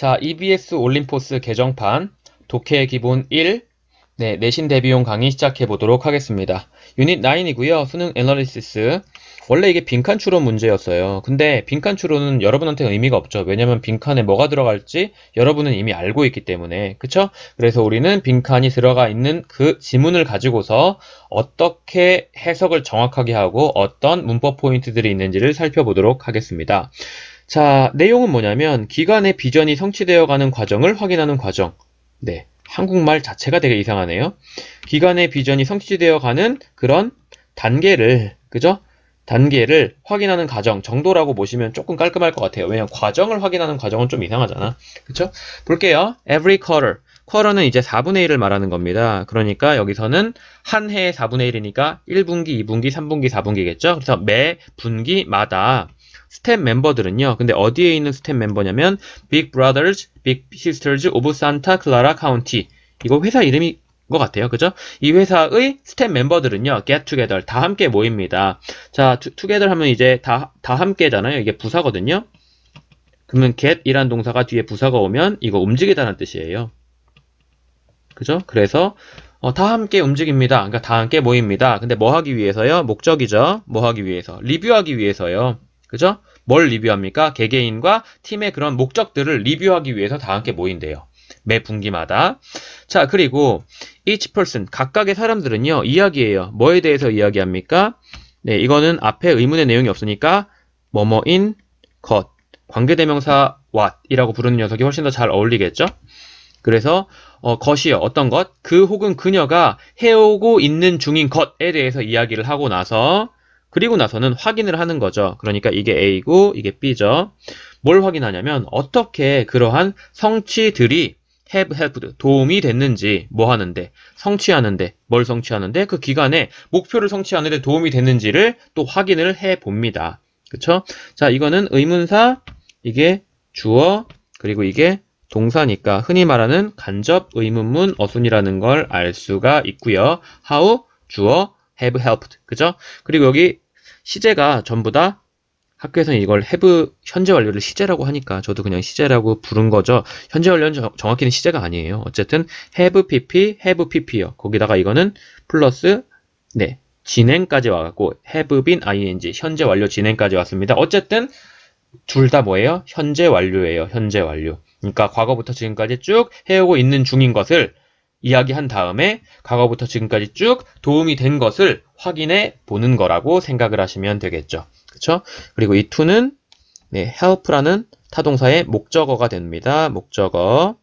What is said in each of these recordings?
자, EBS 올림포스 개정판 독해 기본 1 내신 대비용 강의 시작해 보도록 하겠습니다. 유닛 9이고요. 수능 애널리시스. 원래 이게 빈칸 추론 문제였어요. 근데 빈칸 추론은 여러분한테 의미가 없죠. 왜냐면 빈칸에 뭐가 들어갈지 여러분은 이미 알고 있기 때문에. 그쵸? 그래서 우리는 빈칸이 들어가 있는 그 지문을 가지고서 어떻게 해석을 정확하게 하고 어떤 문법 포인트들이 있는지를 살펴보도록 하겠습니다. 자, 내용은 뭐냐면 기간의 비전이 성취되어 가는 과정을 확인하는 과정. 네, 한국말 자체가 되게 이상하네요. 기간의 비전이 성취되어 가는 그런 단계를, 그죠? 단계를 확인하는 과정 정도라고 보시면 조금 깔끔할 것 같아요. 왜냐면 과정을 확인하는 과정은 좀 이상하잖아. 그쵸? 볼게요. Every quarter. 쿼터는 이제 4분의 1을 말하는 겁니다. 그러니까 여기서는 한 해에 4분의 1이니까 1분기, 2분기, 3분기, 4분기겠죠? 그래서 매 분기마다 스텝 멤버들은요. 근데 어디에 있는 스텝 멤버냐면 Big Brothers, Big Sisters of Santa Clara County. 이거 회사 이름이 것 같아요. 그죠? 이 회사의 스텝 멤버들은요. get together. 다 함께 모입니다. 자, together 하면 이제 다 함께잖아요. 이게 부사거든요. 그러면 get이란 동사가 뒤에 부사가 오면 이거 움직이다는 뜻이에요. 그죠? 그래서 다 함께 움직입니다. 그러니까 다 함께 모입니다. 근데 뭐 하기 위해서요? 목적이죠. 뭐 하기 위해서? 리뷰하기 위해서요. 그죠? 뭘 리뷰합니까? 개개인과 팀의 그런 목적들을 리뷰하기 위해서 다 함께 모인대요. 매 분기마다. 자, 그리고 each person, 각각의 사람들은요, 이야기해요. 뭐에 대해서 이야기합니까? 네, 이거는 앞에 의문의 내용이 없으니까 뭐뭐인 것, 관계대명사 what이라고 부르는 녀석이 훨씬 더 잘 어울리겠죠? 그래서 것이요, 어떤 것, 그 혹은 그녀가 해오고 있는 중인 것에 대해서 이야기를 하고 나서 그리고 나서는 확인을 하는 거죠. 그러니까 이게 A고 이게 B죠. 뭘 확인하냐면 어떻게 그러한 성취들이 have helped, 도움이 됐는지, 뭐 하는데, 성취하는데, 뭘 성취하는데, 그 기간에 목표를 성취하는데 도움이 됐는지를 또 확인을 해 봅니다. 그쵸? 자, 이거는 의문사, 이게 주어, 그리고 이게 동사니까 흔히 말하는 간접 의문문 어순이라는 걸 알 수가 있고요. how, 주어, have helped. 그죠? 그리고 여기 시제가 전부 다 학교에서는 이걸 have 현재 완료를 시제라고 하니까 저도 그냥 시제라고 부른 거죠. 현재 완료는 정확히는 시제가 아니에요. 어쨌든 have pp, have pp요. 거기다가 이거는 플러스 네, 진행까지 와갖고 have been ing, 현재 완료 진행까지 왔습니다. 어쨌든 둘 다 뭐예요? 현재 완료예요. 현재 완료. 그러니까 과거부터 지금까지 쭉 해오고 있는 중인 것을 이야기한 다음에 과거부터 지금까지 쭉 도움이 된 것을 확인해 보는 거라고 생각을 하시면 되겠죠. 그쵸? 그리고 이 to는 네, help라는 타동사의 목적어가 됩니다. 목적어.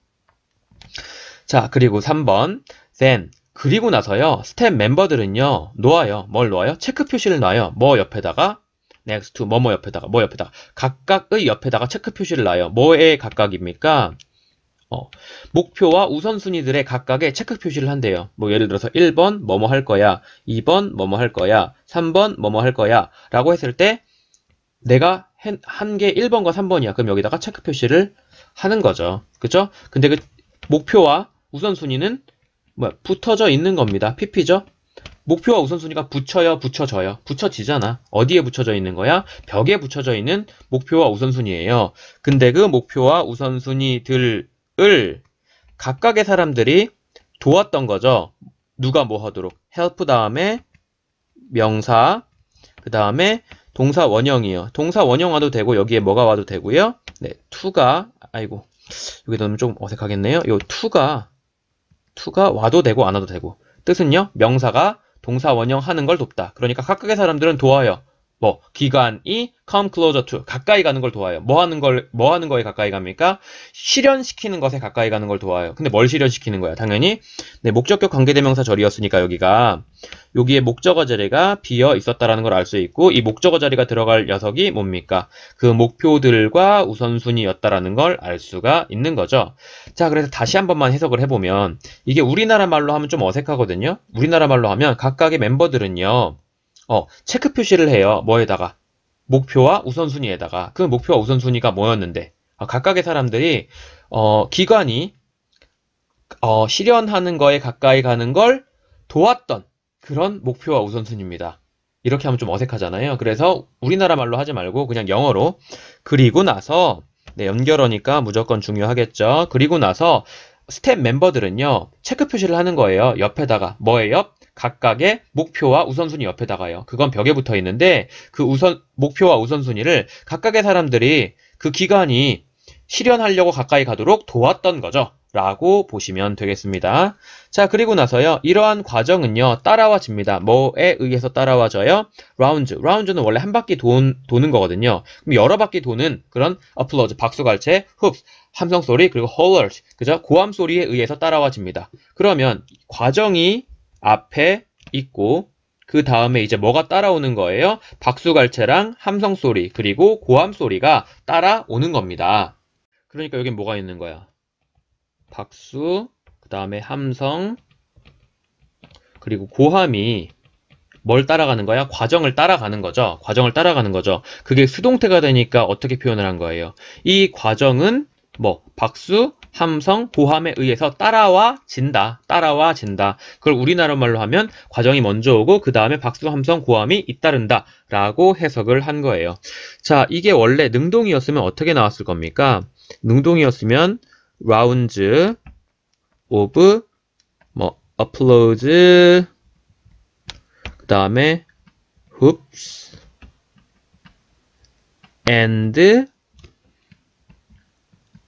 자, 그리고 3번 then 그리고 나서요. 스텝 멤버들은요. 놓아요. 뭘 놓아요? 체크 표시를 놔요. 뭐 옆에다가? next to 뭐뭐 옆에다가 뭐 옆에다가 각각의 옆에다가 체크 표시를 놔요. 뭐에 각각입니까? 목표와 우선순위들의 각각의 체크 표시를 한대요. 뭐 예를 들어서 1번 뭐뭐 할 거야, 2번 뭐뭐 할 거야, 3번 뭐뭐 할 거야 라고 했을 때 내가 한 게 1번과 3번이야. 그럼 여기다가 체크 표시를 하는 거죠. 그죠? 근데 그 목표와 우선순위는 붙어져 있는 겁니다. PP죠? 목표와 우선순위가 붙여요, 붙여져요? 붙여지잖아. 어디에 붙여져 있는 거야? 벽에 붙여져 있는 목표와 우선순위예요. 근데 그 목표와 우선순위들을 각각의 사람들이 도왔던 거죠. 누가 뭐 하도록? help 다음에 명사, 그 다음에 동사 원형이요. 동사 원형 와도 되고 여기에 뭐가 와도 되고요. 네, to가 아이고 여기 넣으면 좀 어색하겠네요. 요 to가 와도 되고 안 와도 되고 뜻은요. 명사가 동사 원형 하는 걸 돕다. 그러니까 각각의 사람들은 도와요. 뭐 기간이 come closer to 가까이 가는 걸 도와요. 뭐 하는 거에 가까이 갑니까? 실현시키는 것에 가까이 가는 걸 도와요. 근데 뭘 실현시키는 거야? 당연히 네, 목적격 관계대명사 절이었으니까 여기에 목적어 자리가 비어 있었다라는 걸 알 수 있고 이 목적어 자리가 들어갈 녀석이 뭡니까? 그 목표들과 우선순위였다라는 걸 알 수가 있는 거죠. 자, 그래서 다시 한 번만 해석을 해보면 이게 우리나라 말로 하면 좀 어색하거든요. 우리나라 말로 하면 각각의 멤버들은요. 체크 표시를 해요. 뭐에다가? 목표와 우선순위에다가. 그 목표와 우선순위가 뭐였는데? 각각의 사람들이, 기관이, 실현하는 거에 가까이 가는 걸 도왔던 그런 목표와 우선순위입니다. 이렇게 하면 좀 어색하잖아요. 그래서 우리나라 말로 하지 말고 그냥 영어로. 그리고 나서, 네, 연결어니까 무조건 중요하겠죠. 그리고 나서 스텝 멤버들은요, 체크 표시를 하는 거예요. 옆에다가. 뭐의 옆? 각각의 목표와 우선순위 옆에다가요. 그건 벽에 붙어 있는데, 그 목표와 우선순위를 각각의 사람들이 그 기간이 실현하려고 가까이 가도록 도왔던 거죠. 라고 보시면 되겠습니다. 자, 그리고 나서요, 이러한 과정은요, 따라와집니다. 뭐에 의해서 따라와져요? 라운즈는 원래 한 바퀴 도는 거거든요. 그럼 여러 바퀴 도는 그런 applause, 박수갈채, hoops, 함성소리, 그리고 hollers, 그죠? 고함소리에 의해서 따라와집니다. 그러면 과정이 앞에 있고, 그 다음에 이제 뭐가 따라오는 거예요? 박수갈채랑 함성소리, 그리고 고함소리가 따라오는 겁니다. 그러니까 여긴 뭐가 있는 거야? 박수, 그 다음에 함성, 그리고 고함이 뭘 따라가는 거야? 과정을 따라가는 거죠. 과정을 따라가는 거죠. 그게 수동태가 되니까 어떻게 표현을 한 거예요? 이 과정은 뭐 박수, 함성, 고함에 의해서 따라와진다. 그걸 우리나라 말로 하면 과정이 먼저 오고 그 다음에 박수, 함성, 고함이 잇따른다 라고 해석을 한 거예요. 자, 이게 원래 능동이었으면 어떻게 나왔을 겁니까? 능동이었으면 rounds of applause, 그 다음에 hoops and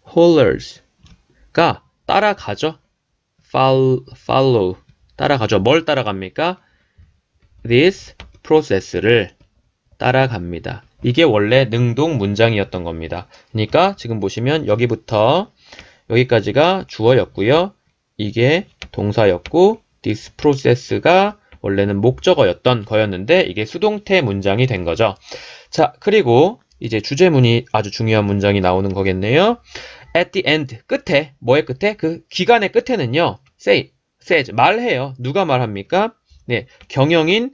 hollers가 따라가죠. follow 따라가죠. 뭘 따라갑니까? this process를 따라갑니다. 이게 원래 능동 문장이었던 겁니다. 그러니까 지금 보시면 여기부터 여기까지가 주어였고요. 이게 동사였고 this process가 원래는 목적어였던 거였는데 이게 수동태 문장이 된 거죠. 자, 그리고 이제 주제문이 아주 중요한 문장이 나오는 거겠네요. at the end, 끝에, 뭐의 끝에? 그 기간의 끝에는요. says, 말해요. 누가 말합니까? 네, 경영인,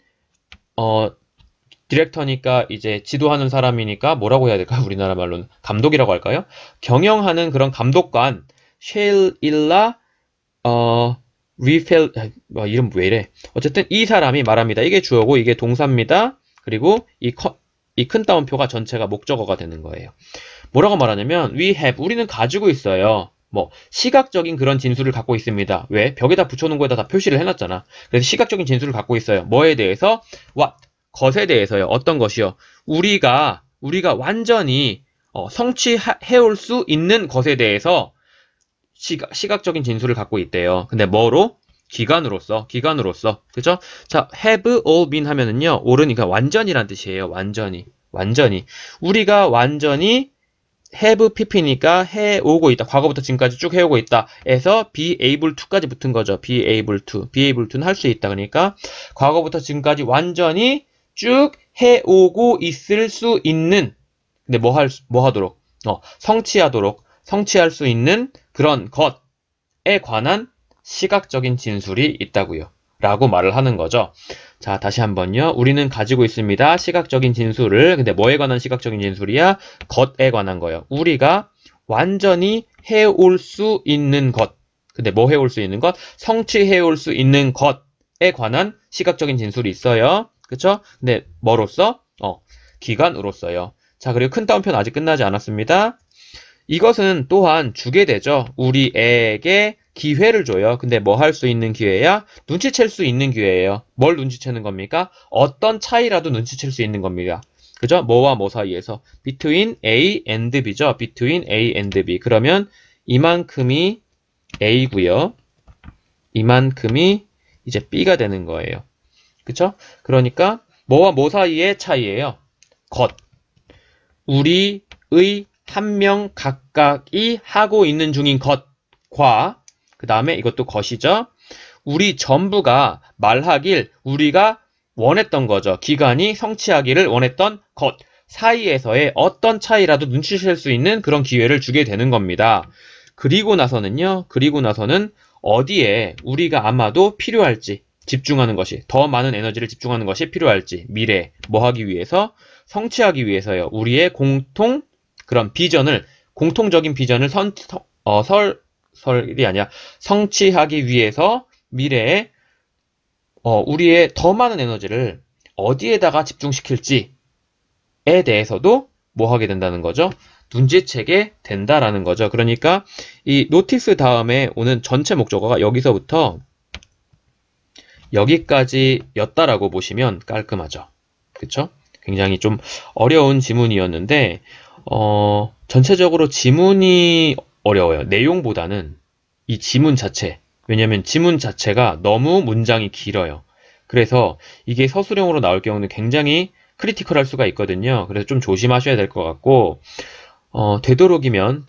디렉터니까 이제 지도하는 사람이니까 뭐라고 해야 될까요? 우리나라 말로는 감독이라고 할까요? 경영하는 그런 감독관 쉘일라 리펠 이름 왜 이래? 어쨌든 이 사람이 말합니다. 이게 주어고 이게 동사입니다. 그리고 이 큰 따옴표가 전체가 목적어가 되는 거예요. 뭐라고 말하냐면 우리는 가지고 있어요. 뭐 시각적인 그런 진술을 갖고 있습니다. 왜? 벽에다 붙여놓은 거에다 다 표시를 해놨잖아. 그래서 시각적인 진술을 갖고 있어요. 뭐에 대해서? what? 것에 대해서요. 어떤 것이요? 우리가 완전히 성취해올 수 있는 것에 대해서 시각적인 진술을 갖고 있대요. 근데 뭐로? 기간으로서. 그죠? 자, have all been 하면은요. all은 완전이란 뜻이에요. 완전히. 우리가 완전히 have pp니까 해오고 있다. 과거부터 지금까지 쭉 해오고 있다. 에서 be able to까지 붙은 거죠. be able to는 할 수 있다. 그러니까 과거부터 지금까지 완전히 쭉 해오고 있을 수 있는, 근데 뭐 하도록? 성취할 수 있는 그런 것에 관한 시각적인 진술이 있다고요. 라고 말을 하는 거죠. 자, 다시 한번요. 우리는 가지고 있습니다. 시각적인 진술을. 근데 뭐에 관한 시각적인 진술이야? 것에 관한 거예요. 우리가 완전히 해올 수 있는 것. 근데 뭐 해올 수 있는 것? 성취해올 수 있는 것에 관한 시각적인 진술이 있어요. 그쵸? 근데 뭐로써? 기간으로써요. 자, 그리고 큰 따옴표는 아직 끝나지 않았습니다. 이것은 또한 주게 되죠. 우리에게 기회를 줘요. 근데 뭐 할 수 있는 기회야? 눈치챌 수 있는 기회예요. 뭘 눈치채는 겁니까? 어떤 차이라도 눈치챌 수 있는 겁니다. 그죠? 뭐와 뭐 사이에서. between A and B죠. between A and B. 그러면 이만큼이 A고요. 이만큼이 이제 B가 되는 거예요. 그쵸? 그러니까 뭐와 뭐 사이의 차이예요. 것. 우리의 한 명 각각이 하고 있는 중인 것과 그 다음에 이것도 것이죠. 우리 전부가 말하길 우리가 원했던 거죠. 기간이 성취하기를 원했던 것 사이에서의 어떤 차이라도 눈치챌 수 있는 그런 기회를 주게 되는 겁니다. 그리고 나서는 어디에 우리가 아마도 필요할지 집중하는 것이, 더 많은 에너지를 집중하는 것이 필요할지, 미래 뭐 하기 위해서? 성취하기 위해서요. 우리의 공통적인 비전을 성취하기 위해서 미래에 우리의 더 많은 에너지를 어디에다가 집중시킬지에 대해서도 뭐 하게 된다는 거죠? 눈치채게 된다라는 거죠. 그러니까 이 notice 다음에 오는 전체 목적어가 여기서부터 여기까지였다라고 보시면 깔끔하죠. 그쵸? 굉장히 좀 어려운 지문이었는데 전체적으로 지문이 어려워요. 내용보다는 이 지문 자체. 왜냐면 지문 자체가 너무 문장이 길어요. 그래서 이게 서술형으로 나올 경우는 굉장히 크리티컬할 수가 있거든요. 그래서 좀 조심하셔야 될 것 같고 되도록이면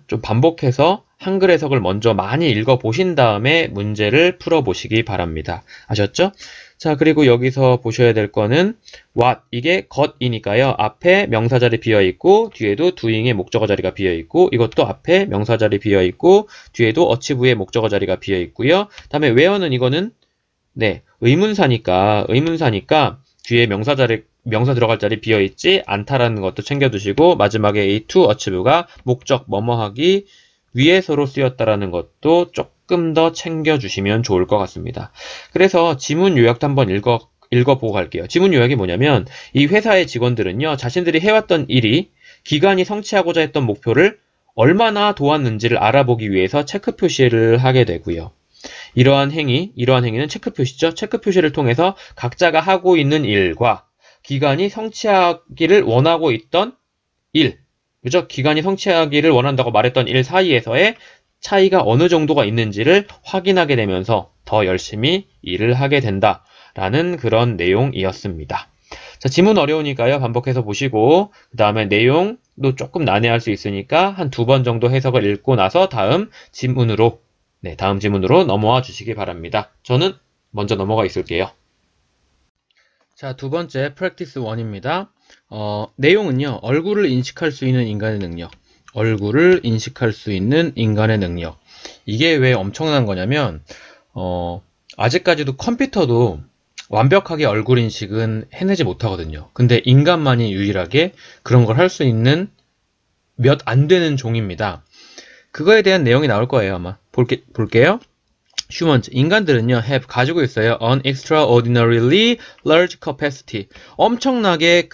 좀 반복해서 한글 해석을 먼저 많이 읽어보신 다음에 문제를 풀어보시기 바랍니다. 아셨죠? 자, 그리고 여기서 보셔야 될 거는 what, 이게 것이니까요. 앞에 명사 자리 비어있고 뒤에도 doing의 목적어 자리가 비어있고 이것도 앞에 명사 자리 비어있고 뒤에도 achieve의 목적어 자리가 비어있고요. 다음에 where는 이거는 네, 의문사니까 뒤에 명사 들어갈 자리 비어있지 않다라는 것도 챙겨두시고 마지막에 이 to achieve가 목적 뭐뭐하기 위해서로 쓰였다라는 것도 조금 더 챙겨주시면 좋을 것 같습니다. 그래서 지문 요약도 한번 읽어보고 갈게요. 지문 요약이 뭐냐면 이 회사의 직원들은요, 자신들이 해왔던 일이 기관이 성취하고자 했던 목표를 얼마나 도왔는지를 알아보기 위해서 체크 표시를 하게 되고요. 이러한 행위는 체크 표시죠. 체크 표시를 통해서 각자가 하고 있는 일과 기관이 성취하기를 원하고 있던 일, 그죠? 기관이 성취하기를 원한다고 말했던 일 사이에서의 차이가 어느 정도가 있는지를 확인하게 되면서 더 열심히 일을 하게 된다라는 그런 내용이었습니다. 자, 지문 어려우니까요. 반복해서 보시고 그 다음에 내용도 조금 난해할 수 있으니까 한 2번 정도 해석을 읽고 나서 다음 지문으로 넘어와 주시기 바랍니다. 저는 먼저 넘어가 있을게요. 자, 두 번째 practice 1입니다. 내용은요, 얼굴을 인식할 수 있는 인간의 능력. 이게 왜 엄청난 거냐면, 아직까지도 컴퓨터도 완벽하게 얼굴 인식은 해내지 못하거든요. 근데 인간만이 유일하게 그런 걸 할 수 있는 몇 안 되는 종입니다. 그거에 대한 내용이 나올 거예요, 아마. 볼게요. humans, 인간들은요, 가지고 있어요. an extraordinarily large capacity. 엄청나게,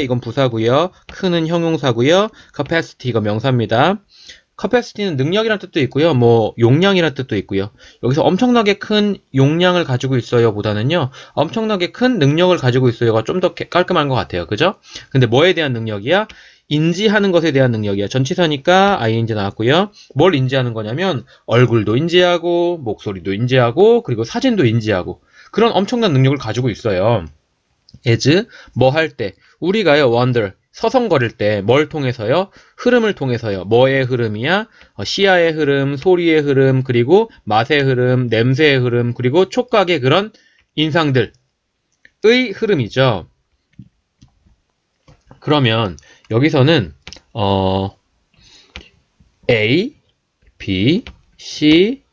이건 부사고요. 큰은 형용사고요. capacity, 이건 명사입니다. capacity는 능력이란 뜻도 있고요. 용량이란 뜻도 있고요. 여기서 엄청나게 큰 용량을 가지고 있어요 보다는요, 엄청나게 큰 능력을 가지고 있어요가 좀 더 깔끔한 것 같아요. 그죠? 근데 뭐에 대한 능력이야? 인지하는 것에 대한 능력이야. 전치사니까 ing 나왔고요. 뭘 인지하는 거냐면 얼굴도 인지하고 목소리도 인지하고 그리고 사진도 인지하고 그런 엄청난 능력을 가지고 있어요. as 뭐 할 때 우리가요 wander 서성거릴 때 뭘 통해서요? 흐름을 통해서요. 뭐의 흐름이야? 시야의 흐름, 소리의 흐름, 그리고 맛의 흐름, 냄새의 흐름, 그리고 촉각의 그런 인상들의 흐름이죠. 그러면 여기서는 A, B, C,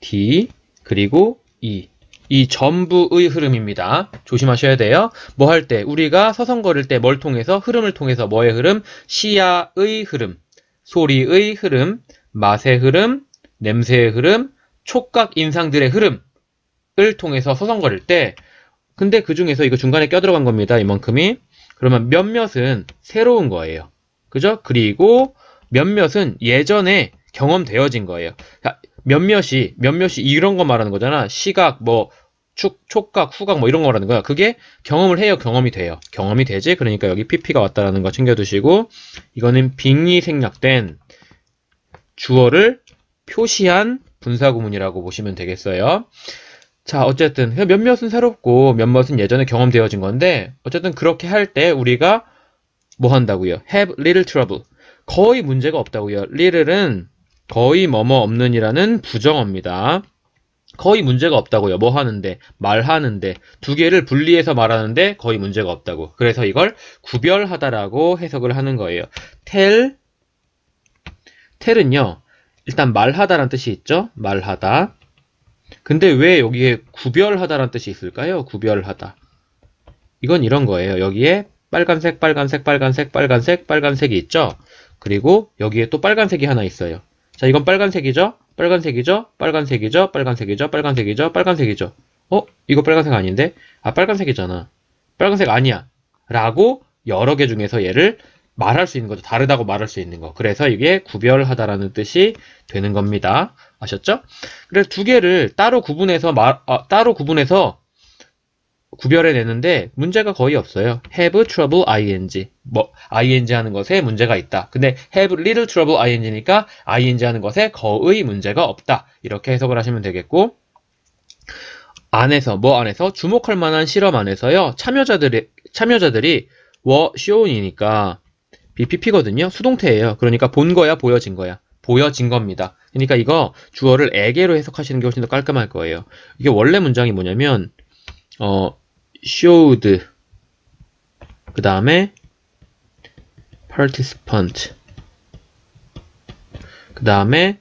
D, 그리고 E. 이 전부의 흐름입니다. 조심하셔야 돼요. 뭐 할 때? 우리가 서성거릴 때 뭘 통해서? 흐름을 통해서 뭐의 흐름? 시야의 흐름, 소리의 흐름, 맛의 흐름, 냄새의 흐름, 촉각 인상들의 흐름을 통해서 서성거릴 때, 근데 그 중에서 이거 중간에 껴들어간 겁니다. 이만큼이. 그러면 몇몇은 새로운 거예요. 그죠? 그리고 몇몇은 예전에 경험되어진 거예요. 몇몇이 이런 거 말하는 거잖아. 시각, 촉각, 후각 이런 거 말하는 거야. 그게 경험을 해요. 경험이 돼요. 경험이 되지? 그러니까 여기 pp가 왔다라는 거 챙겨두시고, 이거는 빙의 생략된 주어를 표시한 분사구문이라고 보시면 되겠어요. 자, 어쨌든 몇몇은 새롭고 몇몇은 예전에 경험되어진 건데, 어쨌든 그렇게 할 때 우리가 뭐 한다고요? have little trouble. 거의 문제가 없다고요. little은 거의 없는이라는 부정어입니다. 거의 문제가 없다고요. 뭐 하는데? 말하는데. 두 개를 분리해서 말하는데 거의 문제가 없다고. 그래서 이걸 구별하다라고 해석을 하는 거예요. tell은요, 일단 말하다라는 뜻이 있죠? 말하다. 근데 왜 여기에 구별하다라는 뜻이 있을까요? 구별하다. 이건 이런 거예요. 여기에 빨간색, 빨간색, 빨간색, 빨간색, 빨간색이 있죠? 그리고 여기에 또 빨간색이 하나 있어요. 자, 이건 빨간색이죠? 빨간색이죠? 빨간색이죠? 빨간색이죠? 빨간색이죠? 빨간색이죠? 이거 빨간색 아닌데? 아, 빨간색이잖아. 빨간색 아니야. 라고 여러 개 중에서 얘를 말할 수 있는 거죠. 다르다고 말할 수 있는 거. 그래서 이게 구별하다라는 뜻이 되는 겁니다. 아셨죠? 그래서 두 개를 따로 구분해서 구별해내는데 문제가 거의 없어요. have trouble ing. ing 하는 것에 문제가 있다. 근데 have little trouble ing니까 ing 하는 것에 거의 문제가 없다. 이렇게 해석을 하시면 되겠고, 안에서 주목할 만한 실험 안에서요. 참여자들이 were shown이니까 BPP거든요. 수동태예요. 그러니까 본 거야, 보여진 거야. 보여진 겁니다. 그러니까 이거 주어를 에게로 해석하시는 게 훨씬 더 깔끔할 거예요. 이게 원래 문장이 뭐냐면 showed 그 다음에 participant 그 다음에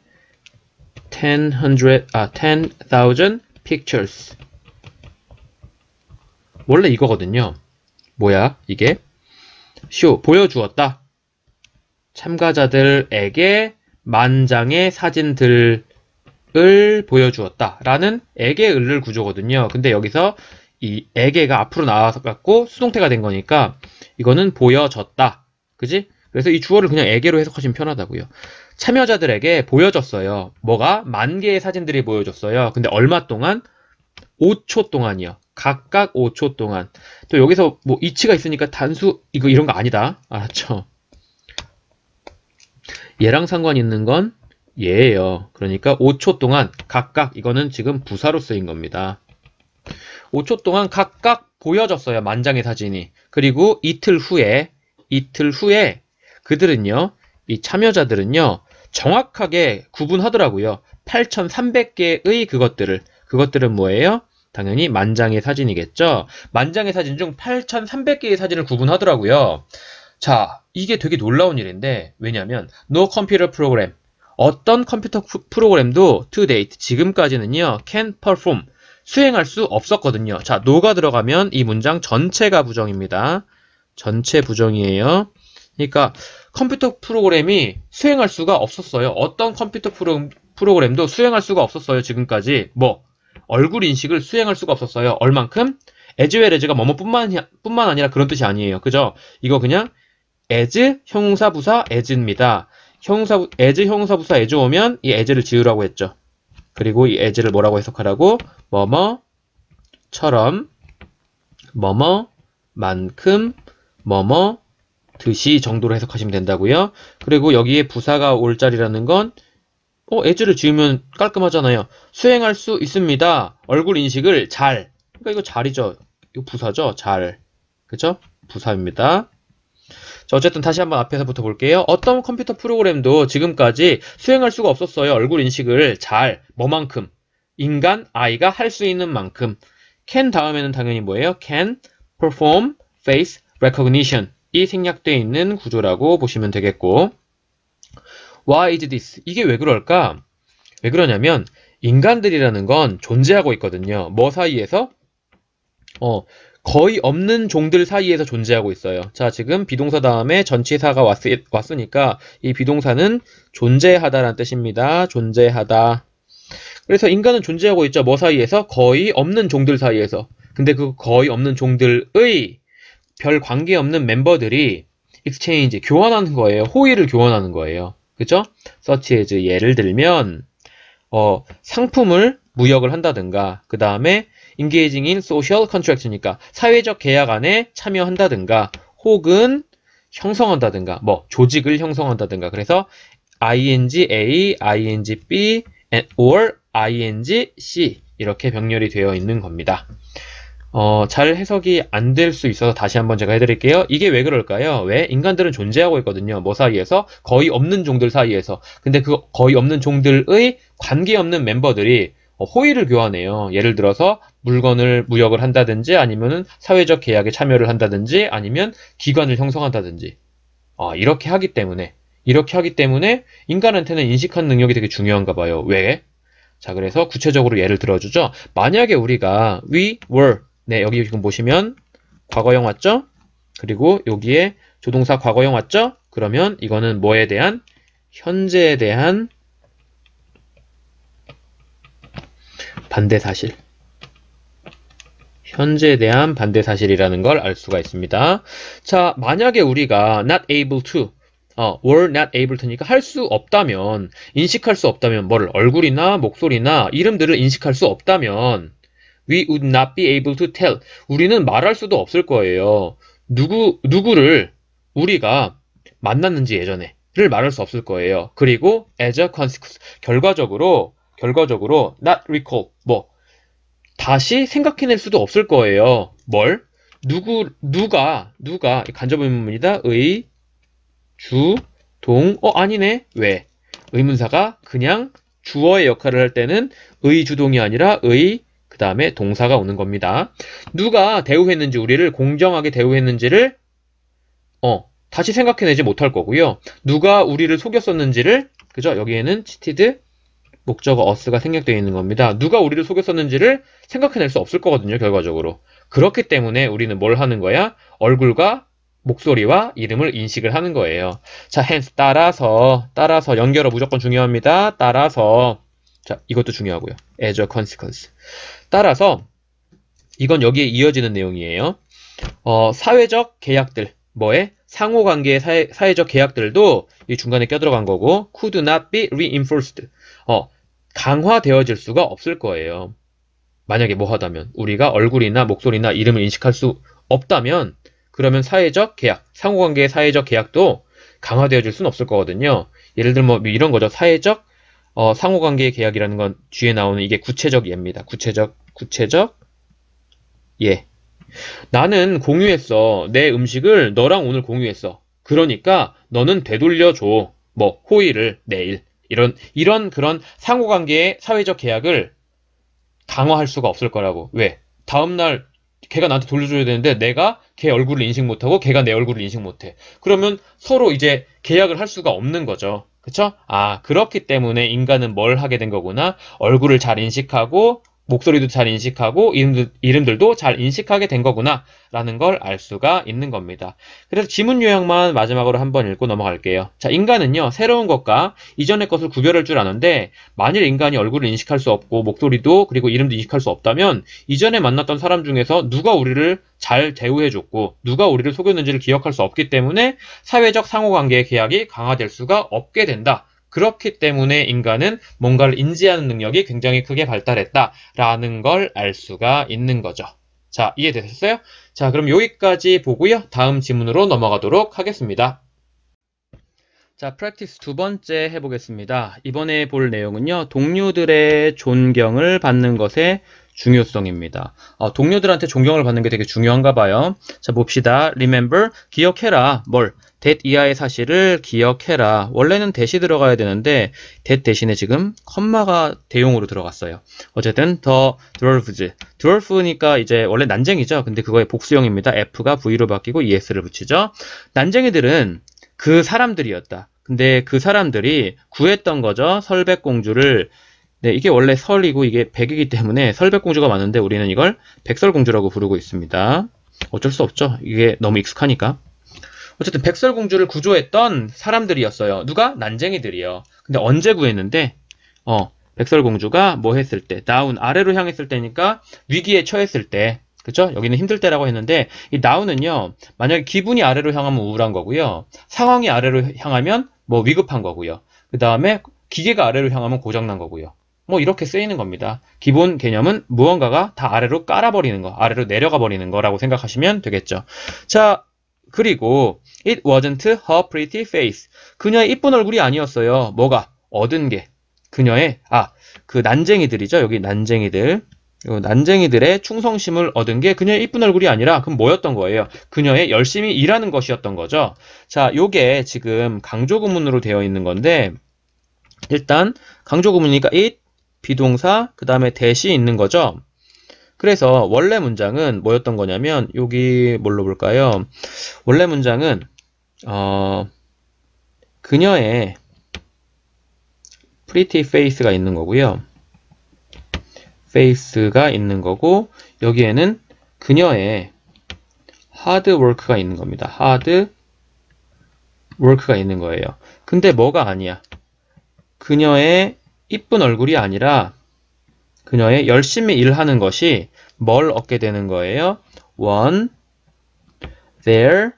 10,000 pictures. 원래 이거거든요. 뭐야 이게? show 보여주었다. 참가자들에게 만장의 사진들을 보여주었다 라는 에게 을를 구조거든요. 근데 여기서 이 에게가 앞으로 나와갖고 수동태가 된 거니까 이거는 보여졌다. 그지? 그래서 이 주어를 그냥 에게로 해석하시면 편하다고요. 참여자들에게 보여줬어요. 뭐가? 10,000개의 사진들이 보여줬어요. 근데 얼마 동안? 5초 동안이요. 각각 5초 동안. 또 여기서 뭐 이치가 있으니까 단수 이런 거 아니다. 알았죠? 얘랑 상관 있는 건 얘예요. 그러니까 5초 동안 각각, 이거는 지금 부사로 쓰인 겁니다. 5초 동안 각각 보여졌어요. 만장의 사진이. 그리고 이틀 후에 그들은요, 이 참여자들은요, 정확하게 구분하더라고요. 8,300개의 그것들은 뭐예요? 당연히 만장의 사진이겠죠. 만장의 사진 중 8,300개의 사진을 구분하더라고요. 자, 이게 되게 놀라운 일인데, 왜냐면 no computer program, 어떤 컴퓨터 프로그램도 to date, 지금까지는요, can perform, 수행할 수 없었거든요. 자, no가 들어가면 이 문장 전체가 부정입니다. 전체 부정이에요. 그러니까 컴퓨터 프로그램이 수행할 수가 없었어요. 어떤 컴퓨터 프로그램도 수행할 수가 없었어요. 지금까지. 얼굴 인식을 수행할 수가 없었어요. 얼만큼? as well as가 뭐뭐뿐만 아니라 그런 뜻이 아니에요. 그죠? 이거 그냥 as 형용사부사 as입니다. as 형용사부사 as 오면 이 as를 지우라고 했죠. 그리고 이 as를 뭐라고 해석하라고? 뭐뭐처럼, 뭐뭐만큼, 뭐뭐듯이 정도로 해석하시면 된다고요. 그리고 여기에 부사가 올 자리라는 건 as를 지우면 깔끔하잖아요. 수행할 수 있습니다. 얼굴 인식을 잘. 그러니까 이거 잘이죠. 이거 부사죠. 잘. 그죠? 부사입니다. 자, 어쨌든 다시 한번 앞에서부터 볼게요. 어떤 컴퓨터 프로그램도 지금까지 수행할 수가 없었어요. 얼굴 인식을 잘. 뭐만큼? 인간, 아이가 할 수 있는 만큼. can 다음에는 당연히 뭐예요? can perform face recognition. 이 생략되어 있는 구조라고 보시면 되겠고. Why is this? 이게 왜 그럴까? 왜 그러냐면 인간들이라는 건 존재하고 있거든요. 뭐 사이에서? 거의 없는 종들 사이에서 존재하고 있어요. 자, 지금 비동사 다음에 전치사가 왔으니까 이 비동사는 존재하다라는 뜻입니다. 존재하다. 그래서 인간은 존재하고 있죠. 뭐 사이에서? 거의 없는 종들 사이에서. 근데 그 거의 없는 종들의 별 관계없는 멤버들이 exchange, 교환하는 거예요. 호의를 교환하는 거예요. 그죠? such as, 예를 들면 상품을 무역을 한다든가, 그 다음에 engaging in social contract니까 사회적 계약 안에 참여한다든가, 혹은 형성한다든가, 조직을 형성한다든가. 그래서 ing A, ing B, or ing C 이렇게 병렬이 되어 있는 겁니다. 잘 해석이 안 될 수 있어서 다시 한번 제가 해드릴게요. 이게 왜 그럴까요? 왜? 인간들은 존재하고 있거든요. 뭐 사이에서? 거의 없는 종들 사이에서. 근데 그 거의 없는 종들의 관계없는 멤버들이 호의를 교환해요. 예를 들어서 물건을 무역을 한다든지, 아니면은 사회적 계약에 참여를 한다든지, 아니면 기관을 형성한다든지. 이렇게 하기 때문에 인간한테는 인식하는 능력이 되게 중요한가 봐요. 왜? 자, 그래서 구체적으로 예를 들어주죠. 만약에 우리가 we were, 네, 여기 지금 보시면 과거형 왔죠? 그리고 여기에 조동사 과거형 왔죠? 그러면 이거는 뭐에 대한? 현재에 대한 반대사실. 현재에 대한 반대 사실이라는 걸 알 수가 있습니다. 자, 만약에 우리가 not able to, were not able to니까 할 수 없다면, 인식할 수 없다면, 뭐를, 얼굴이나 목소리나 이름들을 인식할 수 없다면, we would not be able to tell. 우리는 말할 수도 없을 거예요. 누구를 우리가 만났는지 예전에를 말할 수 없을 거예요. 그리고 as a consequence. 결과적으로 not recall. 다시 생각해낼 수도 없을 거예요. 뭘? 누가, 간접 의문문이다. 아니네. 왜? 의문사가 그냥 주어의 역할을 할 때는 주동이 아니라 그 다음에 동사가 오는 겁니다. 누가 대우했는지, 우리를 공정하게 대우했는지를, 다시 생각해내지 못할 거고요. 누가 우리를 속였었는지를, 그죠? 여기에는 cheated, 목적어 us가 생략되어 있는 겁니다. 누가 우리를 속였었는지를 생각해낼 수 없을 거거든요, 결과적으로. 그렇기 때문에 우리는 뭘 하는 거야? 얼굴과 목소리와 이름을 인식을 하는 거예요. 자, hence, 따라서 연결어 무조건 중요합니다. 따라서, 자, 이것도 중요하고요. as a consequence. 따라서, 이건 여기에 이어지는 내용이에요. 사회적 계약들, 상호관계의 사회적 계약들도 이 중간에 껴들어간 거고, could not be reinforced. 강화되어질 수가 없을 거예요. 만약에 하다면, 우리가 얼굴이나 목소리나 이름을 인식할 수 없다면, 그러면 사회적 계약, 상호관계의 사회적 계약도 강화되어질 수는 없을 거거든요. 예를 들면 이런 거죠. 사회적, 상호관계의 계약이라는 건 뒤에 나오는 이게 구체적 예입니다. 구체적 예. 나는 공유했어. 내 음식을 너랑 오늘 공유했어. 그러니까 너는 되돌려줘. 호의를 내일. 이런 그런 상호관계의 사회적 계약을 강화할 수가 없을 거라고. 왜? 다음날 걔가 나한테 돌려줘야 되는데 내가 걔 얼굴을 인식 못하고 걔가 내 얼굴을 인식 못해. 그러면 서로 이제 계약을 할 수가 없는 거죠. 그쵸? 그렇기 때문에 인간은 뭘 하게 된 거구나. 얼굴을 잘 인식하고 목소리도 잘 인식하고 이름들도 잘 인식하게 된 거구나 라는 걸 알 수가 있는 겁니다. 그래서 지문 요약만 마지막으로 한번 읽고 넘어갈게요. 자, 인간은요, 새로운 것과 이전의 것을 구별할 줄 아는데 만일 인간이 얼굴을 인식할 수 없고 목소리도 그리고 이름도 인식할 수 없다면 이전에 만났던 사람 중에서 누가 우리를 잘 대우해줬고 누가 우리를 속였는지를 기억할 수 없기 때문에 사회적 상호관계의 계약이 강화될 수가 없게 된다. 그렇기 때문에 인간은 뭔가를 인지하는 능력이 굉장히 크게 발달했다라는 걸 알 수가 있는 거죠. 자, 이해되셨어요? 자, 그럼 여기까지 보고요. 다음 지문으로 넘어가도록 하겠습니다. 자, 프랙티스 두 번째 해보겠습니다. 이번에 볼 내용은요. 동료들의 존경을 받는 것의 중요성입니다. 동료들한테 존경을 받는 게 되게 중요한가 봐요. 자, 봅시다. Remember, 기억해라. 뭘? that 이하의 사실을 기억해라. 원래는 that이 들어가야 되는데 that 대신에 지금 컴마가 대용으로 들어갔어요. 어쨌든 the dwarfs니까 이제 원래 난쟁이죠. 근데 그거의 복수형입니다. F가 V로 바뀌고 ES를 붙이죠. 난쟁이들은 그 사람들이었다. 근데 그 사람들이 구했던 거죠. 설백공주를. 네, 이게 원래 설이고 이게 백이기 때문에 설백공주가 많은데 우리는 이걸 백설공주라고 부르고 있습니다. 어쩔 수 없죠. 이게 너무 익숙하니까. 어쨌든 백설공주를 구조했던 사람들이었어요. 누가? 난쟁이들이요. 근데 언제 구했는데? 백설공주가 뭐 했을 때? 다운, 아래로 향했을 때니까 위기에 처했을 때. 그쵸? 여기는 힘들 때라고 했는데 이 다운은요. 만약에 기분이 아래로 향하면 우울한 거고요. 상황이 아래로 향하면 뭐 위급한 거고요. 그 다음에 기계가 아래로 향하면 고장난 거고요. 뭐 이렇게 쓰이는 겁니다. 기본 개념은 무언가가 다 아래로 깔아버리는 거, 아래로 내려가 버리는 거라고 생각하시면 되겠죠. 자, 그리고 it wasn't her pretty face. 그녀의 이쁜 얼굴이 아니었어요. 뭐가? 얻은 게. 그녀의 그 난쟁이들이죠. 여기 난쟁이들. 난쟁이들의 충성심을 얻은 게 그녀의 이쁜 얼굴이 아니라 그럼 뭐였던 거예요? 그녀의 열심히 일하는 것이었던 거죠. 자, 요게 지금 강조구문으로 되어 있는 건데 일단 강조구문이니까 it, 비동사, 그 다음에 that이 있는 거죠. 그래서 원래 문장은 뭐였던 거냐면 여기 뭘로 볼까요? 원래 문장은 그녀의 pretty face가 있는 거고요. face가 있는 거고 여기에는 그녀의 hard work가 있는 겁니다. hard work가 있는 거예요. 근데 뭐가 아니야? 그녀의 이쁜 얼굴이 아니라 그녀의 열심히 일하는 것이 뭘 얻게 되는 거예요? won their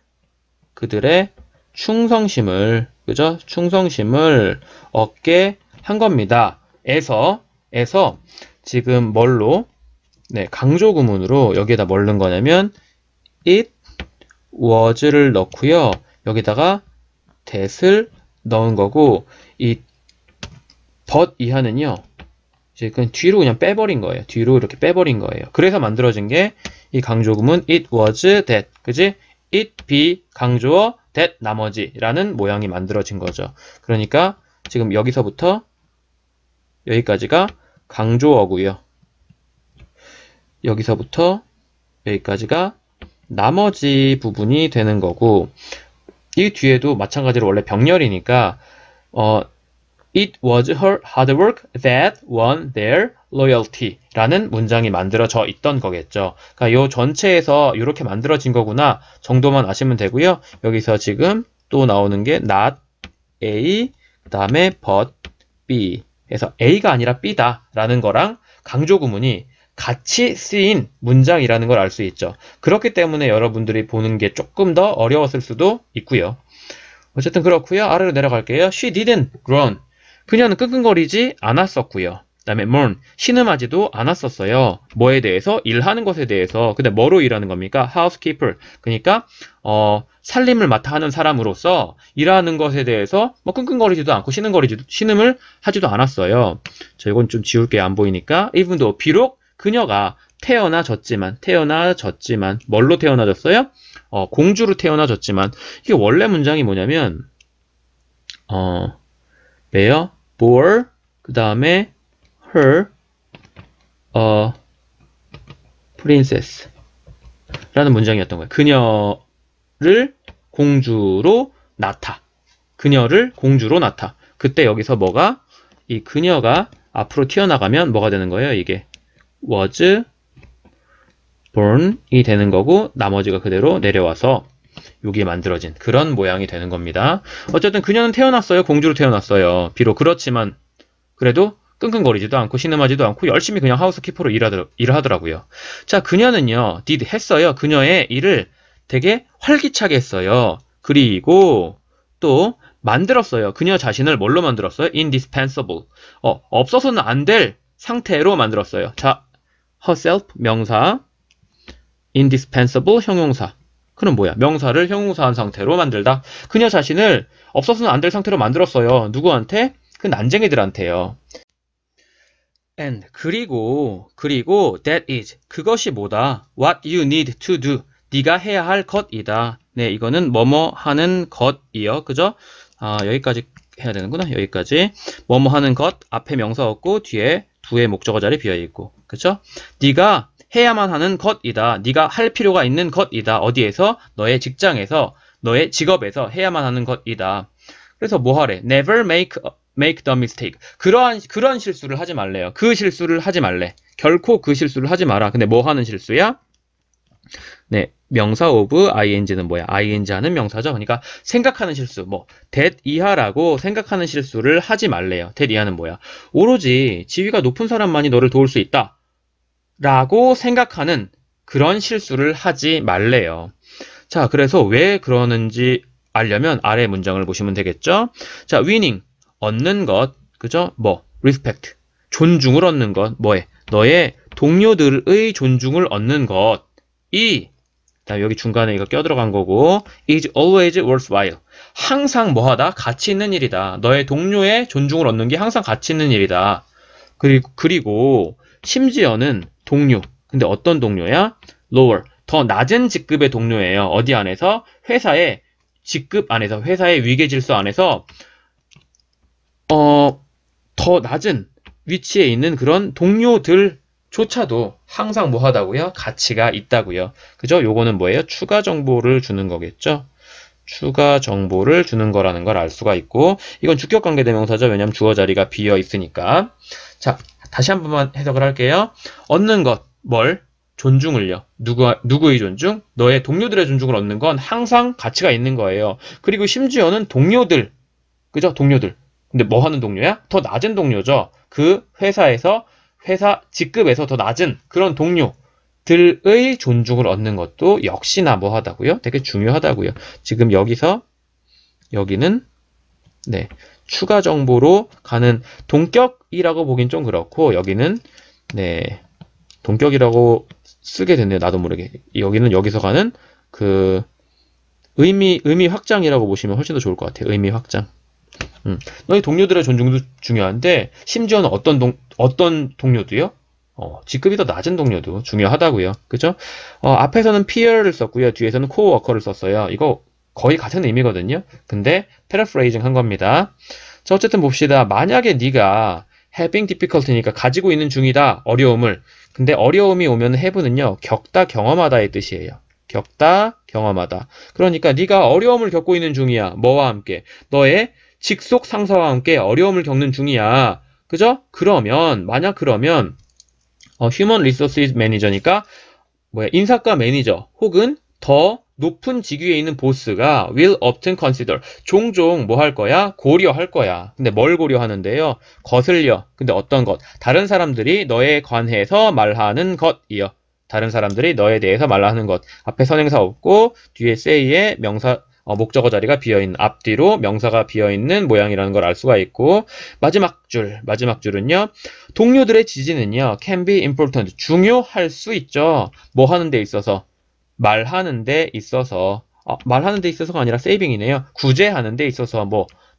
그들의 충성심을 그죠? 충성심을 얻게 한 겁니다. 에서 지금 뭘로 네, 강조 구문으로 여기에다 뭘 넣은 거냐면 it was를 넣고요. 여기다가 that을 넣은 거고 이 but 이하는요. 지금 뒤로 그냥 빼버린 거예요. 뒤로 이렇게 빼버린 거예요. 그래서 만들어진 게 이 강조 구문 it was that 그지? it be 강조어 that 나머지라는 모양이 만들어진 거죠. 그러니까 지금 여기서부터 여기까지가 강조어고요. 여기서부터 여기까지가 나머지 부분이 되는 거고 이 뒤에도 마찬가지로 원래 병렬이니까 It was her hard work that won their loyalty 라는 문장이 만들어져 있던 거겠죠. 그러니까 요 전체에서 이렇게 만들어진 거구나 정도만 아시면 되고요. 여기서 지금 또 나오는 게 not A 그 다음에 but B 해서 A가 아니라 B다 라는 거랑 강조 구문이 같이 쓰인 문장이라는 걸 알 수 있죠. 그렇기 때문에 여러분들이 보는 게 조금 더 어려웠을 수도 있고요. 어쨌든 그렇고요. 아래로 내려갈게요. She didn't groan. 그녀는 끙끙거리지 않았었고요. 그 다음에 mourn. 신음하지도 않았었어요. 뭐에 대해서? 일하는 것에 대해서. 근데 뭐로 일하는 겁니까? housekeeper. 그러니까 살림을 맡아 하는 사람으로서 일하는 것에 대해서 뭐 끙끙거리지도 않고 신음을 하지도 않았어요. 자, 이건 좀 지울게요. 안 보이니까. even though 비록 그녀가 태어나졌지만 뭘로 태어나졌어요? 공주로 태어나졌지만 이게 원래 문장이 뭐냐면 bear, bore, 그 다음에 her, princess 라는 문장이었던 거예요. 그녀를 공주로 낳다. 그녀를 공주로 낳다. 그때 여기서 뭐가? 이 그녀가 앞으로 튀어나가면 뭐가 되는 거예요? 이게 was born이 되는 거고 나머지가 그대로 내려와서 여기에 만들어진 그런 모양이 되는 겁니다. 어쨌든 그녀는 태어났어요. 공주로 태어났어요. 비록 그렇지만 그래도 끙끙거리지도 않고 신음하지도 않고 열심히 그냥 하우스키퍼로 일을 하더라고요. 자, 그녀는요. did 했어요. 그녀의 일을 되게 활기차게 했어요. 그리고 또 만들었어요. 그녀 자신을 뭘로 만들었어요? indispensable. 없어서는 안 될 상태로 만들었어요. 자, herself 명사, indispensable 형용사. 그럼 뭐야? 명사를 형용사한 상태로 만들다. 그녀 자신을 없어서는 안 될 상태로 만들었어요. 누구한테? 그 난쟁이들한테요. And 그리고 that is 그것이 뭐다? What you need to do. 네가 해야 할 것이다. 네, 이거는 뭐뭐 하는 것이요. 그죠? 여기까지 해야 되는구나. 여기까지. 뭐뭐 하는 것 앞에 명사 없고 뒤에 두의 목적어 자리 비어 있고. 그죠? 네가 해야만 하는 것이다. 네가 할 필요가 있는 것이다. 어디에서? 너의 직장에서, 너의 직업에서 해야만 하는 것이다. 그래서 뭐 하래? Never make the mistake. 그런 실수를 하지 말래요. 그 실수를 하지 말래. 결코 그 실수를 하지 마라. 근데 뭐 하는 실수야? 네, 명사 of ing는 뭐야? ing 하는 명사죠. 그러니까 생각하는 실수. 뭐 that 이하라고 생각하는 실수를 하지 말래요. that 이하는 뭐야? 오로지 지위가 높은 사람만이 너를 도울 수 있다. 라고 생각하는 그런 실수를 하지 말래요. 자, 그래서 왜 그러는지 알려면 아래 문장을 보시면 되겠죠? 자, winning, 얻는 것, 그죠? 뭐, respect, 존중을 얻는 것, 뭐에? 너의 동료들의 존중을 얻는 것이, 여기 중간에 이거 껴들어간 거고, is always worthwhile. 항상 뭐하다? 가치 있는 일이다. 너의 동료의 존중을 얻는 게 항상 가치 있는 일이다. 그리고 심지어는 동료. 근데 어떤 동료야? lower. 더 낮은 직급의 동료예요. 어디 안에서? 회사의 직급 안에서, 회사의 위계질서 안에서 더 낮은 위치에 있는 그런 동료들조차도 항상 뭐 하다고요? 가치가 있다고요. 그죠? 요거는 뭐예요? 추가 정보를 주는 거겠죠? 추가 정보를 주는 거라는 걸 알 수가 있고, 이건 주격관계대명사죠. 왜냐면 주어 자리가 비어 있으니까. 자, 다시 한 번만 해석을 할게요. 얻는 것, 뭘? 존중을요. 누구의 존중? 너의 동료들의 존중을 얻는 건 항상 가치가 있는 거예요. 그리고 심지어는 동료들. 그죠? 동료들. 근데 뭐 하는 동료야? 더 낮은 동료죠. 그 회사에서, 회사 직급에서 더 낮은 그런 동료. 들의 존중을 얻는 것도 역시나 뭐 하다고요? 되게 중요하다고요. 지금 여기는 네, 추가 정보로 가는 동격이라고 보긴 좀 그렇고 여기는 네, 동격이라고 쓰게 됐네요. 나도 모르게. 여기는 여기서 가는 그 의미 확장이라고 보시면 훨씬 더 좋을 것 같아요. 의미 확장. 너희 동료들의 존중도 중요한데 심지어는 어떤 동료도요? 직급이 더 낮은 동료도 중요하다고요. 그죠? 앞에서는 peer를 썼고요. 뒤에서는 coworker를 썼어요. 이거 거의 같은 의미거든요. 근데 패러프레이징 한 겁니다. 자, 어쨌든 봅시다. 만약에 네가 having difficulty니까 가지고 있는 중이다. 어려움을. 근데 어려움이 오면 have는요. 겪다, 경험하다의 뜻이에요. 겪다, 경험하다. 그러니까 네가 어려움을 겪고 있는 중이야. 뭐와 함께? 너의 직속 상사와 함께 어려움을 겪는 중이야. 그죠? 만약 그러면 Human Resources Manager니까 인사과 매니저 혹은 더 높은 직위에 있는 보스가 will often consider 종종 뭐 할 거야? 고려할 거야. 근데 뭘 고려하는데요? 거슬려. 근데 어떤 것? 다른 사람들이 너에 관해서 말하는 것이요. 다른 사람들이 너에 대해서 말하는 것. 앞에 선행사 없고 뒤에 say의 명사 목적어 자리가 비어있는 앞뒤로 명사가 비어있는 모양이라는 걸 알 수가 있고 마지막 줄은요. 동료들의 지지는요. can be important. 중요할 수 있죠. 뭐 하는 데 있어서? 말하는 데 있어서 말하는 데 있어서가 아니라 세이빙이네요. 구제하는 데 있어서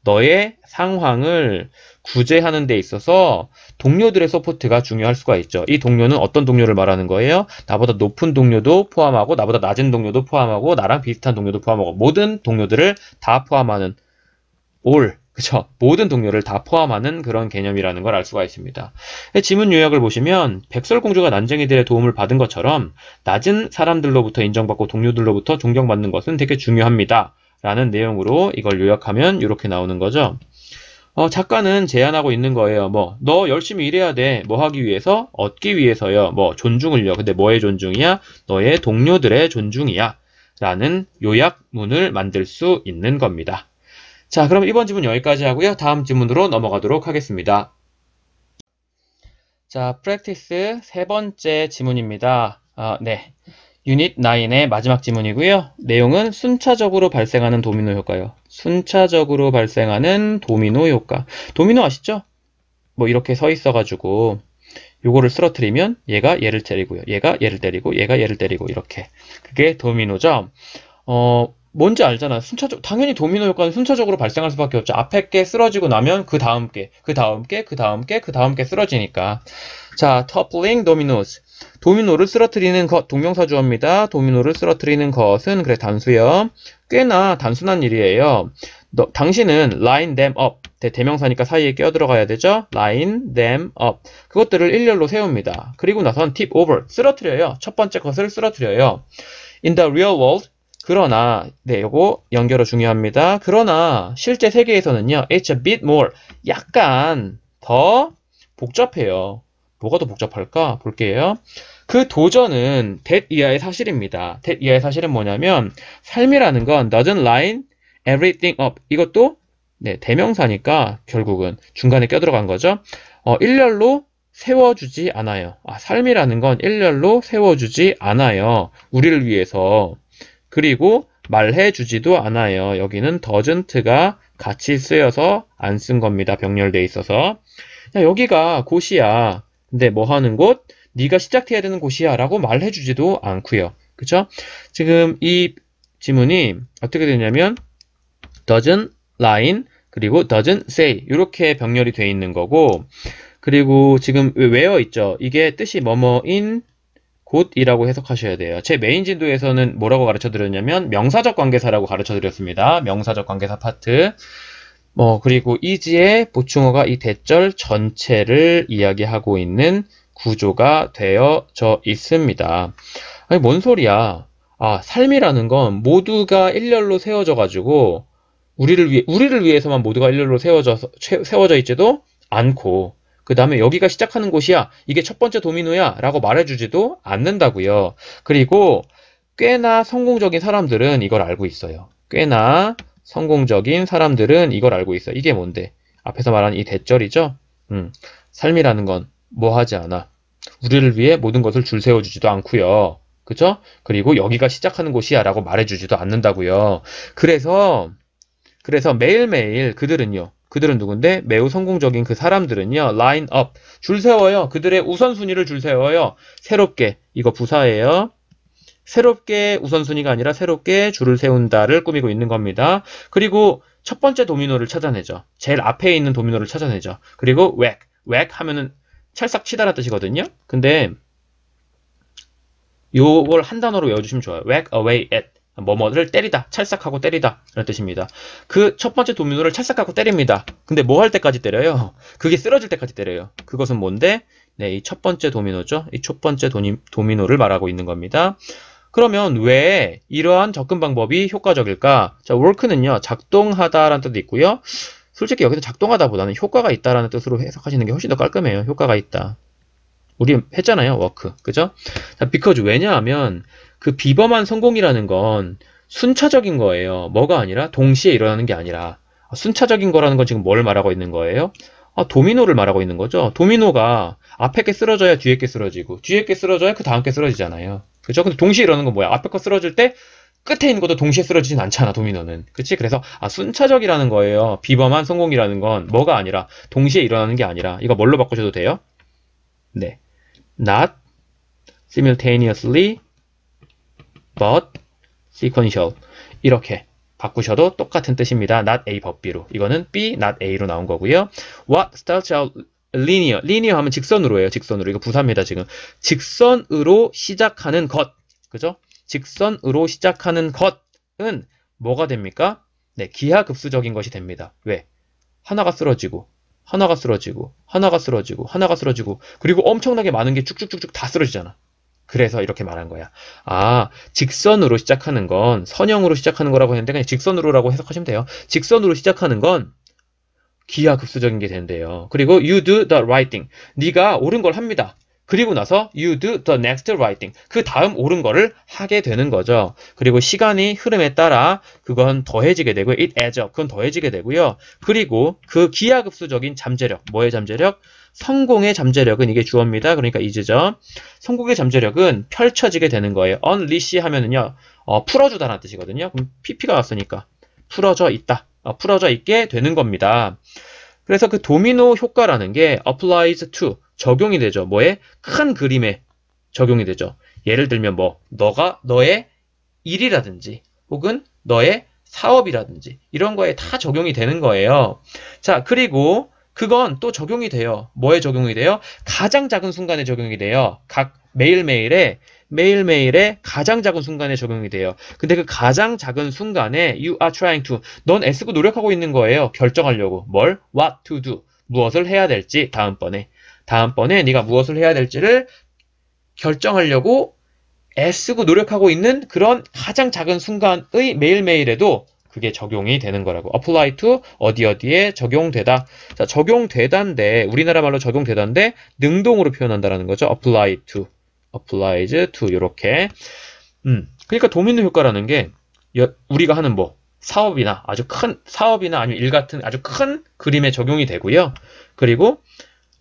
너의 상황을 구제하는 데 있어서 동료들의 서포트가 중요할 수가 있죠. 이 동료는 어떤 동료를 말하는 거예요? 나보다 높은 동료도 포함하고 나보다 낮은 동료도 포함하고 나랑 비슷한 동료도 포함하고 모든 동료들을 다 포함하는 그쵸? 모든 동료를 다 포함하는 그런 개념이라는 걸 알 수가 있습니다. 지문 요약을 보시면 백설공주가 난쟁이들의 도움을 받은 것처럼 낮은 사람들로부터 인정받고 동료들로부터 존경받는 것은 되게 중요합니다. 라는 내용으로 이걸 요약하면 이렇게 나오는 거죠. 작가는 제안하고 있는 거예요. 너 열심히 일해야 돼. 뭐 하기 위해서? 얻기 위해서요. 존중을요. 근데 뭐의 존중이야? 너의 동료들의 존중이야. 라는 요약문을 만들 수 있는 겁니다. 자, 그럼 이번 지문 여기까지 하고요. 다음 지문으로 넘어가도록 하겠습니다. 자, 프랙티스 세 번째 지문입니다. 네. 유닛 9의 마지막 지문이고요. 내용은 순차적으로 발생하는 도미노 효과요. 순차적으로 발생하는 도미노 효과. 도미노 아시죠? 이렇게 서 있어가지고 요거를 쓰러뜨리면 얘가 얘를 때리고요. 얘가 얘를 때리고 얘가 얘를 때리고 이렇게. 그게 도미노죠. 뭔지 알잖아. 당연히 도미노 효과는 순차적으로 발생할 수밖에 없죠. 앞에 게 쓰러지고 나면 그 다음 게 쓰러지니까. 자, toppling dominoes. 도미노를 쓰러뜨리는 것, 동명사 주어입니다. 도미노를 쓰러뜨리는 것은 그래 단수요. 꽤나 단순한 일이에요. 당신은 line them up. 대명사니까 사이에 끼어들어가야 되죠. line them up. 그것들을 일렬로 세웁니다. 그리고 나선 tip over. 쓰러뜨려요. 첫 번째 것을 쓰러뜨려요. In the real world. 그러나, 요거 연결어 중요합니다. 그러나 실제 세계에서는요, it's a bit more, 약간 더 복잡해요. 뭐가 더 복잡할까? 볼게요. 그 도전은 that 이하의 사실입니다. that 이하의 사실은 뭐냐면, 삶이라는 건 doesn't line everything up. 이것도 대명사니까 결국은 중간에 껴들어간 거죠. 일렬로 세워주지 않아요. 삶이라는 건 일렬로 세워주지 않아요. 우리를 위해서. 그리고 말해주지도 않아요. 여기는 doesn't가 같이 쓰여서 안 쓴 겁니다. 병렬돼 있어서. 야, 여기가 곳이야. 근데 뭐 하는 곳? 네가 시작해야 되는 곳이야 라고 말해주지도 않고요. 그쵸? 지금 이 지문이 어떻게 되냐면 doesn't line 그리고 doesn't say 이렇게 병렬이 돼 있는 거고 그리고 지금 where 있죠? 이게 뜻이 뭐뭐인 곳이라고 해석하셔야 돼요. 제 메인 진도에서는 뭐라고 가르쳐 드렸냐면 명사적 관계사라고 가르쳐 드렸습니다. 명사적 관계사 파트. 그리고 is의 보충어가 이 대절 전체를 이야기하고 있는 구조가 되어져 있습니다. 아니, 뭔 소리야. 삶이라는 건 모두가 일렬로 세워져 가지고 우리를 위해서만 모두가 일렬로 세워져 있지도 않고 그 다음에 여기가 시작하는 곳이야. 이게 첫 번째 도미노야. 라고 말해주지도 않는다고요. 그리고 꽤나 성공적인 사람들은 이걸 알고 있어요. 꽤나 성공적인 사람들은 이걸 알고 있어요. 이게 뭔데? 앞에서 말한 이 대절이죠? 삶이라는 건 뭐 하지 않아? 우리를 위해 모든 것을 줄 세워주지도 않고요. 그죠? 그리고 여기가 시작하는 곳이야 라고 말해주지도 않는다고요. 그래서 매일매일 그들은 누군데? 매우 성공적인 그 사람들은요, line up, 줄 세워요. 그들의 우선순위를 줄 세워요. 새롭게, 이거 부사예요. 새롭게 우선순위가 아니라 새롭게 줄을 세운다를 꾸미고 있는 겁니다. 그리고 첫 번째 도미노를 찾아내죠. 제일 앞에 있는 도미노를 찾아내죠. 그리고 whack 하면은 찰싹 치다라는 뜻이거든요. 근데 요걸 한 단어로 외워주시면 좋아요. whack away at. 뭐뭐를 때리다, 찰싹하고 때리다 라는 뜻입니다. 그 첫 번째 도미노를 찰싹하고 때립니다. 근데 뭐 할 때까지 때려요? 그게 쓰러질 때까지 때려요. 그것은 뭔데? 네, 이 첫 번째 도미노죠. 이 첫 번째 도미노를 말하고 있는 겁니다. 그러면 왜 이러한 접근 방법이 효과적일까? 자, work는요, 작동하다라는 뜻도 있고요. 솔직히 여기서 작동하다보다는 효과가 있다라는 뜻으로 해석하시는 게 훨씬 더 깔끔해요. 효과가 있다. 우리 했잖아요, work. 그죠? 자, because 왜냐하면 그 비범한 성공이라는 건 순차적인 거예요. 뭐가 아니라 동시에 일어나는 게 아니라 순차적인 거라는 건 지금 뭘 말하고 있는 거예요? 도미노를 말하고 있는 거죠. 도미노가 앞에 게 쓰러져야 뒤에 게 쓰러지고 뒤에 게 쓰러져야 그 다음 게 쓰러지잖아요. 그죠? 근데 동시에 일어나는 건 뭐야? 앞에 거 쓰러질 때 끝에 있는 것도 동시에 쓰러지진 않잖아, 도미노는. 그치? 그래서 순차적이라는 거예요. 비범한 성공이라는 건 뭐가 아니라 동시에 일어나는 게 아니라 이거 뭘로 바꾸셔도 돼요? 네. Not simultaneously but sequential. 이렇게 바꾸셔도 똑같은 뜻입니다. not A 법비로. 이거는 B, not A로 나온 거고요. What starts out linear. linear 하면 직선으로 해요. 직선으로. 이거 부사입니다, 지금. 직선으로 시작하는 것. 그죠? 직선으로 시작하는 것은 뭐가 됩니까? 네, 기하급수적인 것이 됩니다. 왜? 하나가 쓰러지고, 하나가 쓰러지고, 하나가 쓰러지고, 하나가 쓰러지고, 그리고 엄청나게 많은 게 쭉쭉쭉쭉 다 쓰러지잖아. 그래서 이렇게 말한 거야. 직선으로 시작하는 건 선형으로 시작하는 거라고 했는데 그냥 직선으로라고 해석하시면 돼요. 직선으로 시작하는 건 기하급수적인 게 된대요. 그리고 you do the right thing. 네가 옳은 걸 합니다. 그리고 나서 you do the next right thing. 그 다음 옳은 거를 하게 되는 거죠. 그리고 시간이 흐름에 따라 그건 더해지게 되고 it adds up. 그건 더해지게 되고요. 그리고 그 기하급수적인 잠재력. 뭐의 잠재력? 성공의 잠재력은 이게 주어입니다. 그러니까 is죠. 성공의 잠재력은 펼쳐지게 되는 거예요. unleash 하면은요, 풀어주다라는 뜻이거든요. 그럼 pp가 왔으니까 풀어져 있다. 풀어져 있게 되는 겁니다. 그래서 그 도미노 효과라는 게 applies to, 적용이 되죠. 뭐에? 큰 그림에 적용이 되죠. 예를 들면 너의 일이라든지 혹은 너의 사업이라든지 이런 거에 다 적용이 되는 거예요. 자, 그리고 그건 또 적용이 돼요. 뭐에 적용이 돼요? 가장 작은 순간에 적용이 돼요. 각 매일매일에 가장 작은 순간에 적용이 돼요. 근데 그 가장 작은 순간에 you are trying to, 넌 애쓰고 노력하고 있는 거예요. 결정하려고. 뭘? what to do. 무엇을 해야 될지 다음번에 네가 무엇을 해야 될지를 결정하려고 애쓰고 노력하고 있는 그런 가장 작은 순간의 매일매일에도 그게 적용이 되는 거라고. apply to 어디에 적용되다. 자, 적용되다인데 우리나라 말로 적용되다인데 능동으로 표현한다라는 거죠. applies to 요렇게. 그러니까 도미노 효과라는 게 우리가 하는 사업이나 아주 큰 사업이나 아니면 일 같은 아주 큰 그림에 적용이 되고요. 그리고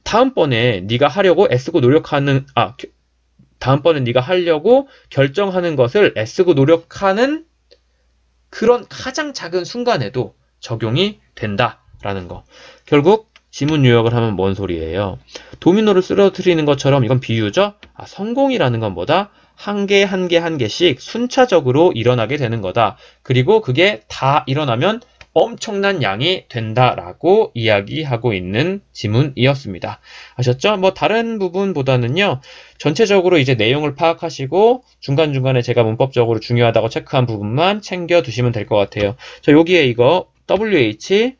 다음번에 네가 하려고 애쓰고 노력하는 다음번에 네가 하려고 결정하는 것을 애쓰고 노력하는 그런 가장 작은 순간에도 적용이 된다라는 거. 결국 지문 요약을 하면 뭔 소리예요? 도미노를 쓰러뜨리는 것처럼 이건 비유죠? 성공이라는 건 뭐다? 한 개씩 순차적으로 일어나게 되는 거다. 그리고 그게 다 일어나면 엄청난 양이 된다라고 이야기하고 있는 지문이었습니다. 아셨죠? 다른 부분보다는요, 전체적으로 이제 내용을 파악하시고 중간중간에 제가 문법적으로 중요하다고 체크한 부분만 챙겨두시면 될 것 같아요. 자, 여기에 이거 WH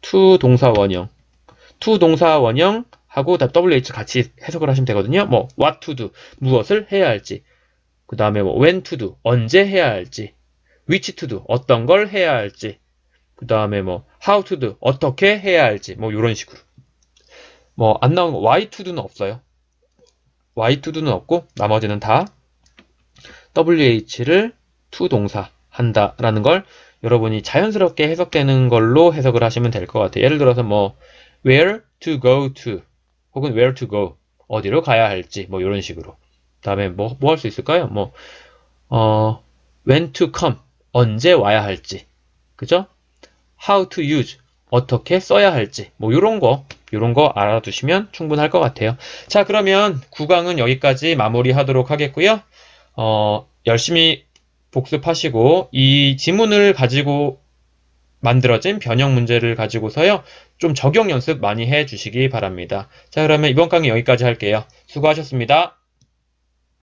to 동사 원형하고 WH 같이 해석을 하시면 되거든요. what to do, 무엇을 해야 할지. 그 다음에 when to do, 언제 해야 할지. which to do, 어떤 걸 해야 할지. 그 다음에 how to do, 어떻게 해야 할지. 요런 식으로. 안 나오는 거, why to do는 없어요. why to do는 없고, 나머지는 다 WH를 to 동사 한다라는 걸 여러분이 자연스럽게 해석되는 걸로 해석을 하시면 될 것 같아요. 예를 들어서 where to go to, 혹은 where to go, 어디로 가야 할지, 뭐, 이런 식으로. 다음에 뭐 할 수 있을까요? when to come, 언제 와야 할지. 그죠? how to use, 어떻게 써야 할지. 뭐, 요런 거 알아두시면 충분할 것 같아요. 자, 그러면 9강은 여기까지 마무리하도록 하겠고요. 열심히 복습하시고, 이 지문을 가지고 만들어진 변형 문제를 가지고서요, 좀 적용 연습 많이 해 주시기 바랍니다. 자, 그러면 이번 강의 여기까지 할게요. 수고하셨습니다.